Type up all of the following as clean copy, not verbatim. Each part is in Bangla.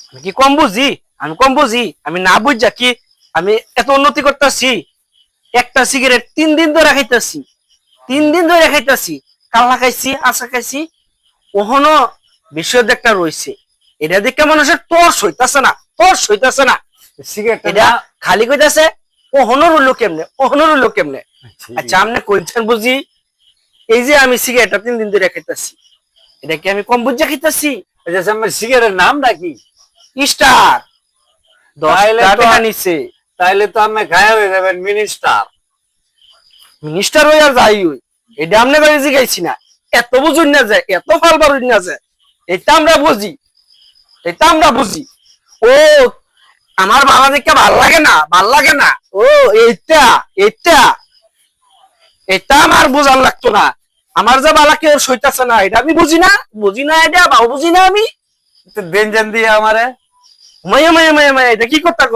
আমি কি কম বুঝি? আমি কম বুঝি? আমি না বুঝা কি আমি এত উন্নতি করতেছি? একটা সিগারেট 3 দিন ধরে খাইতেছি, 3 দিন ধরে খাইতেছি, কাল্লা খাইছি, আশা খাইছি, ওহনো বিষয় একটা রয়েছে। এটা দেখে মানুষের তর্স হইতাছে না, তর্স হইতাছে না। সিগারেট এটা খালি কইতাছে ওহনো রইলো কেমনে, ওহনো রইলো কেমনে। আচ্ছা আপনি কইছেন বুঝি এই যে আমি সিগারেটটা 3 দিন ধরে খাইতেছি, এটা কি আমি কম বুঝা খাইতেছি? সিগারেটের নাম নাকি? স্টার 10 তাইলে তো টাকা নিছে। তাইলে তো আমি খায়া হয়ে যাবেন মিনিস্টার। মিনিস্টার হই আর যাই হই, এটা আমনে করে জিগাইছি না। এত বুঝুন না যায়, এত ফালবার হইন না যায়, এটা আমরা বুঝি, এটা আমরা বুঝি। ও আমার বাবা দেখে ভাল লাগে না, ভাল লাগে না। ও এইটা এইটা এটা আমার বোঝার লাগতো না। আমার যে বালা কেউ সইতাছে না, এটা আমি বুঝি না, বুঝি না, এটা বাবু বুঝি না আমি। ব্যঞ্জন দিয়ে আমারে মায়া মায়া মায়া মায়া, এটা কি করতা ক?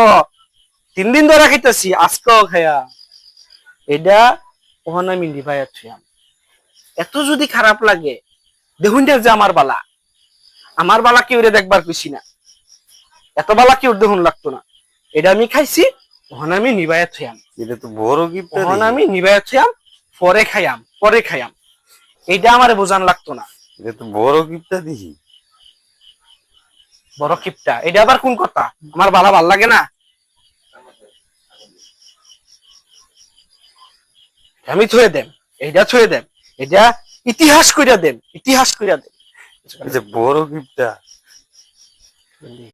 3 দিন ধরে খাইতেছি, আজকেও খায়া এটা ওখানে আমি নিভাই আছি। এত যদি খারাপ লাগে দেখুন যে আমার বালা কেউ দেখবার খুশি না, এত বালা কেউ দেখুন লাগতো না। এটা আমি খাইছি, ওখানে আমি নিভাইয়া থইয়াম, এটা তো বড় গিফট। ওখানে আমি নিভাইয়া থইয়াম, পরে খাইয়াম, পরে খাইয়াম। এইটা আমার বোঝান লাগতো না। এটা তো বড় গিফটটা দিছি। বড় কিপটা এটা আবার কোন কথা? আমার বালা ভাল লাগে না, আমি থয়ে দেম, এইটা থয়ে দেম, এটা ইতিহাস কইরা দেন, ইতিহাস কইরা দেন। বড় গিফটটা